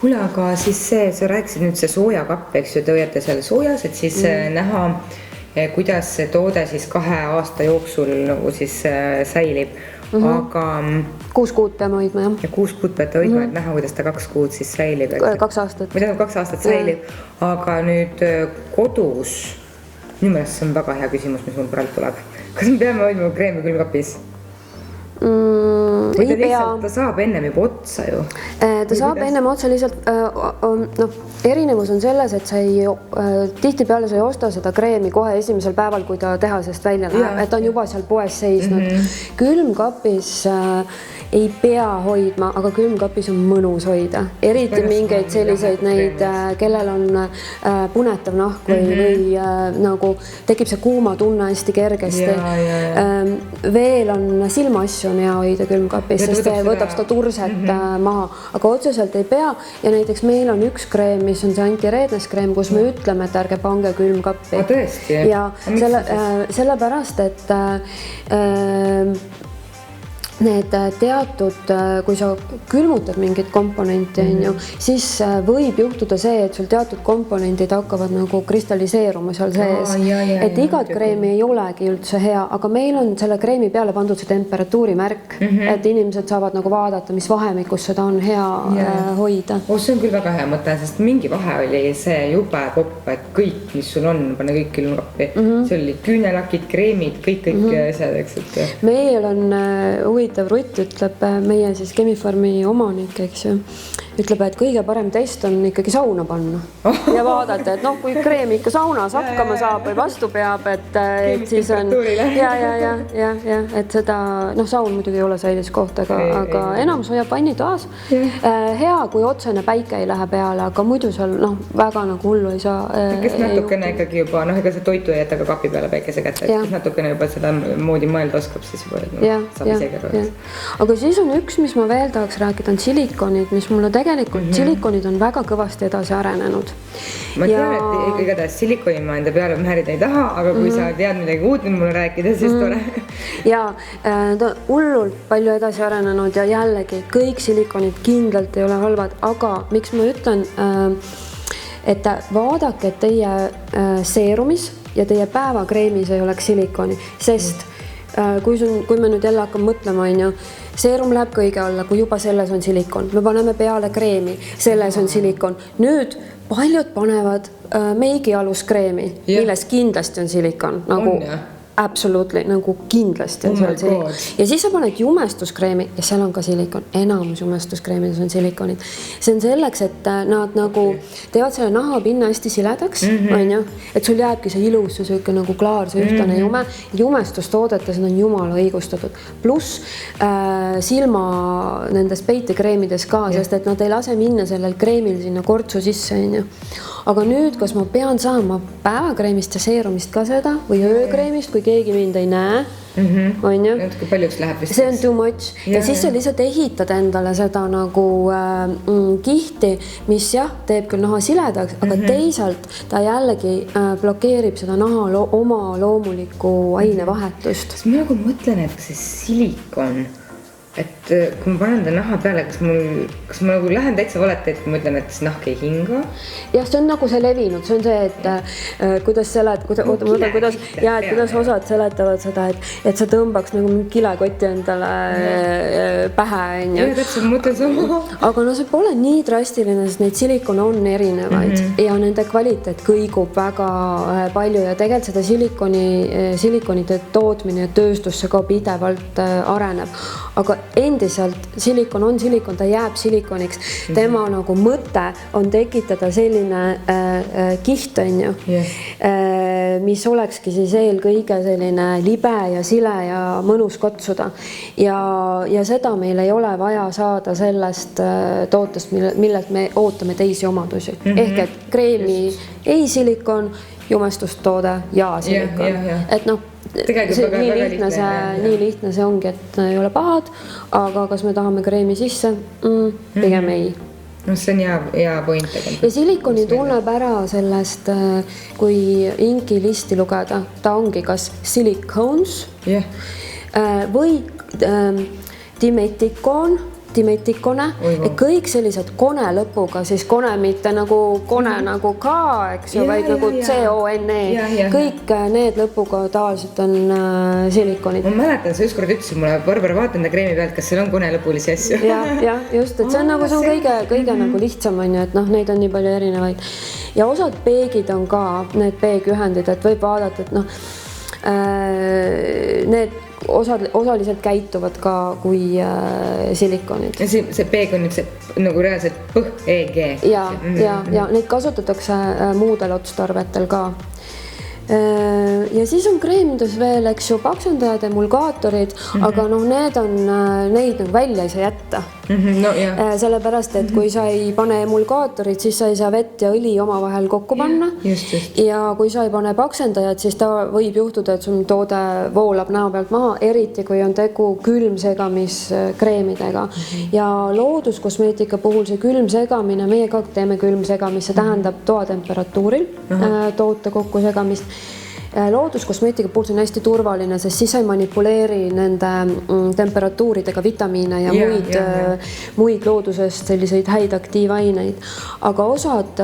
Kuule, aga siis sa rääkisid nüüd see soojakapp, eks ju, te hoiate seal soojas, et siis näha, kuidas see toode siis 2 aasta jooksul nagu siis säilib. Aga 6 kuud peame hoidma, jah. Ja 6 kuud peate hoidma, et näha, kuidas ta 2 kuud siis säilib. 2 aastat. Mida 2 aastat säilib. Aga nüüd kodus, minu meelest see on väga hea küsimus, mis mul praegu tuleb. Kas me peame hoidma kreemi külmkapis? Või ta saab ennem juba otsa ju? Ta saab ennem otsa lihtsalt, erinevus on selles, et tihtipeale sa ei osta seda kreemi kohe esimesel päeval, kui ta tehasest välja läheb, et ta on juba seal poes seisnud. Külmkapis ei pea hoidma, aga külmkapis on mõnus hoida. Eriti mingeid selliseid neid, kellel on punetav nahk või nagu tekib see kuuma tunne hästi kergesti. Veel on silmaasju on hea hoida külmkapis, sest see võtab seda turset maha, aga otseselt ei pea. Ja näiteks meil on üks kreem, mis on see antireedneskreem, kus me ütleme, et ärge pange külmkappi. Tõesti? Ja sellepärast, et need teatud, kui sa külmutad mingit komponenti, siis võib juhtuda see, et sul teatud komponendid hakkavad nagu kristalliseeruma seal sees. Et igat kreemi ei olegi üldse hea, aga meil on selle kreemi peale pandud see temperatuurimärk, et inimesed saavad nagu vaadata, mis vahemikus seda on hea hoida. See on küll väga hea mõte, sest mingi vahe oli see jube popp, et kõik, mis sul on, pane kõik külmkappi. See oli küünelakid, kreemid, kõik asjad, eks. Meil on huvitav Rutt ütleb, meie siis Chemifarmi omanik, eks ju, ütleb, et kõige parem test on ikkagi sauna panna ja vaadata, et kui kreem ikka saunas hakkama saab või vastu peab, et siis on et seda, saun muidugi ei ole säilis koht, aga enamus hoiab vannitoas. Hea, kui otsene päike ei lähe peale, aga muidu seal väga nagu hullu ei saa. Kes natukene ikkagi juba, ega see toitu ei jäta ka kapi peale päikese kätte, kes natukene juba seda moodi mõelda oskab, siis juba saab isegi aru. Aga siis on üks, mis ma veel tahaks rääkida, on silikonid, mis mulle tegelikult silikonid on väga kõvasti edasi arenenud. Ma tean, et igatahes silikoni ma enda peale määrida ei taha, aga kui sa tead midagi uut mulle rääkida, siis tore. Ja ta hullult palju edasi arenenud ja jällegi kõik silikonid kindlalt ei ole halvad, aga miks ma ütlen, et vaadake, et teie seerumis ja teie päevakreemis ei oleks silikoni, sest kui me nüüd jälle hakkame mõtlema, seerum läheb kõige alla, kui juba selles on silikon. Me paneme peale kreemi, selles on silikon. Nüüd paljud panevad meigialuskreemi, milles kindlasti on silikon. Absolutely, nagu kindlasti on seal silikon. Ja siis sa paned jumestuskreemi ja seal on ka silikon. Enamus jumestuskreemides on silikonid. See on selleks, et nad nagu teevad selle nahapinna hästi siledaks, et sul jääbki see ilus, see nagu klaar, see ühtane jume. Jumestustoodetes on jumala õigustatud. Pluss silma nendes peitekreemides ka, sest et nad ei lase minna sellel kreemil sinna kortsu sisse. Aga nüüd, kas ma pean saama päevakreemist ja seerumist ka seda või öökreemist, kui keegi mind ei näe, on ju? Kui paljuks läheb vist? See on too much. Ja siis sa lihtsalt ehitad endale seda nagu kihti, mis teeb küll naha siledaks, aga teisalt ta jällegi blokeerib seda naha oma loomulikku ainevahetust. Ma nagu mõtlen, et see silikon, et kui ma panen ta naha peale, kas ma nagu lähen täitsa valete, et ma ütlen, et see nahk ei hinga? Jah, see on nagu see levinud, see on see, et kuidas osad seletavad seda, et sa tõmbaks nagu kilekoti endale pähe. Ja täpselt mõtlen sama. Aga see pole nii drastiline, sest neid silikone on erinevaid ja nende kvaliteet kõigub väga palju ja tegelikult seda silikonide tootmine ja tööstus see ka pidevalt areneb. Aga endiselt silikon on silikon, ta jääb silikoniks. Tema nagu mõte on tekitada selline kiht, mis olekski siis eelkõige selline libe ja sile ja mõnus kotsuda. Ja seda meil ei ole vaja saada sellest tootest, millelt me ootame teisi omadusi. Ehk et kreemi ei silikon, jumestustoode ja silikon. Et nii lihtne see ongi, et ei ole pahad, aga kas me tahame kreemi sisse? Pigem ei. See on hea point. Ja silikoni tunneb ära sellest, kui inki listi lugeda, ta ongi kas silicones või dimetikon hästi metikone, et kõik sellised kone lõpuga, siis kone mitte nagu kone nagu ka, eks ju, vaid nagu CONE, kõik need lõpuga tavaliselt on silikonid. Ma mäletan, sa ükskord ütlesid mulle, Barbara, vaata enda kreemi pealt, kas seal on konelõpulisi asju. Ja, just, et see on nagu, see on kõige nagu lihtsam on ju, et noh, neid on nii palju erinevaid. Ja osad peegid on ka, need peegühendid, et võib vaadata, et noh, need osaliselt käituvad ka kui silikonid. See peeg on nüüd see nagu reaalselt PEG. Ja neid kasutatakse muudel otstarvetel ka. Ja siis on kreemides veel, eks ju, paksendajad, emulgaatorid, aga noh, neid nagu välja ei saa jätta. Sellepärast, et kui sa ei pane emulgaatorid, siis sa ei saa vett ja õli omavahel kokku panna. Ja kui sa ei pane paksendajad, siis ta võib juhtuda, et sul toode voolab näo pealt maha, eriti kui on tegu külmsegamiskreemidega. Ja looduskosmeetika puhul see külmsegamine, meie ka teeme külmsegamist, see tähendab toatemperatuuril toote kokkusegamist. Looduskosmeetika puhul see on hästi turvaline, sest siis sa ei manipuleeri nende temperatuuridega vitamiine ja muid loodusest selliseid häid aktiivaineid. Aga osad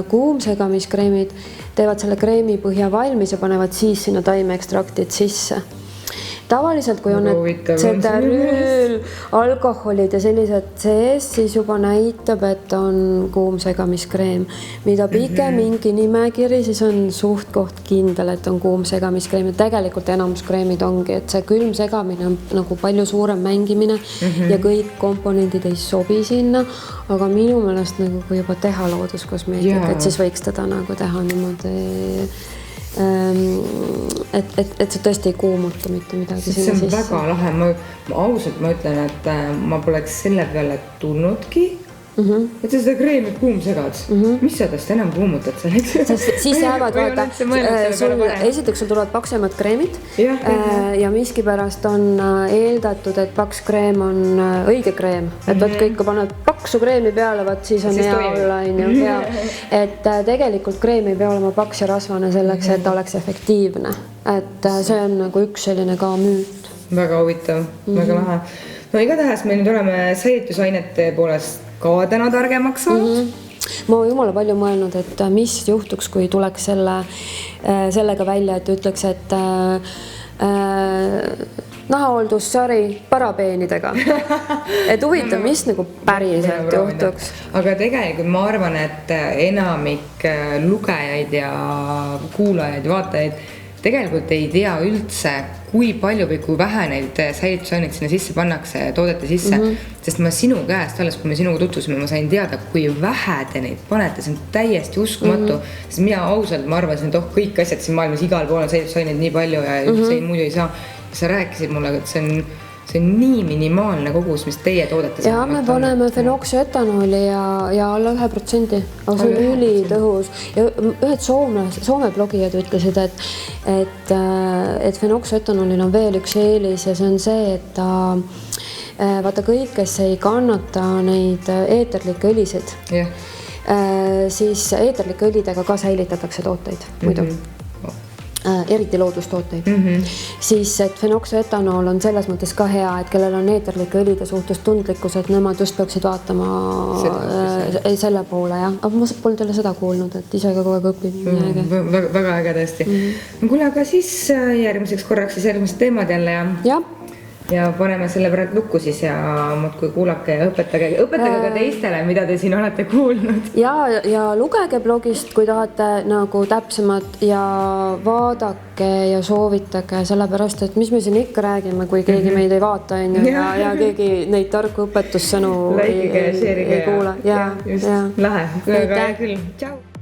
kuumsegamiskreemid teevad selle kreemi põhja valmis ja panevad siis sinna taimeekstraktid sisse. Tavaliselt, kui on need ceterüül, alkoholid ja sellised sees, siis juba näitab, et on kuumsegamiskreem. Mida pikem mingi nimekiri, siis on suht koht kindel, et on kuumsegamiskreem. Ja tegelikult enamuskreemid ongi, et see külmsegamine on nagu palju suurem mängimine ja kõik komponendid ei sobi sinna. Aga minu meelest, nagu kui juba teha looduskosmeetika, et siis võiks teda nagu teha niimoodi, et see tõesti ei kuumuta mitte midagi. See on väga lahe. Ausalt ma ütlen, et ma poleks selle peale tulnudki, et sa seda kreemi kuumsegad. Mis sa tast enam kuumutad selleks? Siis jäävad, vaata, esiteks sul tulevad paksemad kreemid ja miskipärast on eeldatud, et paks kreem on õige kreem. Et võt kõik, kui paned paksu kreemi peale, võt siis on hea olla. Et tegelikult kreem ei pea olema paks ja rasvane selleks, et ta oleks efektiivne. Et see on nagu üks selline ka müüt. Väga huvitav, väga lahe. No igatahes me nüüd oleme säilitusainete poolest ka täna targemaks saanud. Ma olen jumala palju mõelnud, et mis juhtuks, kui tuleks sellega välja, et ütleks, et nahahooldussari parabeenidega. Et huvitav, mis nagu päriselt juhtuks. Aga tegelikult ma arvan, et enamik lugejaid ja kuulajaid, vaatajaid tegelikult ei tea üldse, kui palju või kui vähe neid säilitusaineid sinna sisse pannakse toodete sisse. Sest ma sinu käest, alles kui me sinuga tutvusime, ma sain teada, kui vähe te neid panete. See on täiesti uskumatu. Sest mina ausalt, ma arvasin, et kõik asjad siin maailmas igal pool on säilitusaineid nii palju ja üldse muidu ei saa. Sa rääkisid mulle, et see on nii minimaalne kogus, mis teie toodete. Ja me paneme fenoksüetanooli ja alla 1%. Aga see on ülitõhus. Ja ühed Soome blogijad ütlesid, et fenoksüetanoolil on veel üks eelis ja see on see, et vaata kõik, kes ei kannata neid eeterlikke õlisid, siis eeterlike õlidega ka säilitatakse tooteid muidu. Eriti loodustooteid. Siis, et fenoksüetanool on selles mõttes ka hea, et kellel on eeterlike õlide suhtes tundlikkus, et nemad just peaksid vaatama selle poole. Aga ma polnud jälle seda kuulnud, et ise ka kogu aeg õpin. Väga äge tõesti. Kuule, aga siis järgmiseks korraks järgmised teemad jälle ja paneme selle praegu lukku siis ja muudkui kuulake ja õpetage ka teistele, mida te siin olete kuulnud. Ja lugege blogist, kui tahate nagu täpsemad ja vaadake ja soovitage sellepärast, et mis me siin ikka räägime, kui keegi meid ei vaata ja keegi neid tarku õpetussõnu ei kuule. Just, lahe. Küll. Tšau!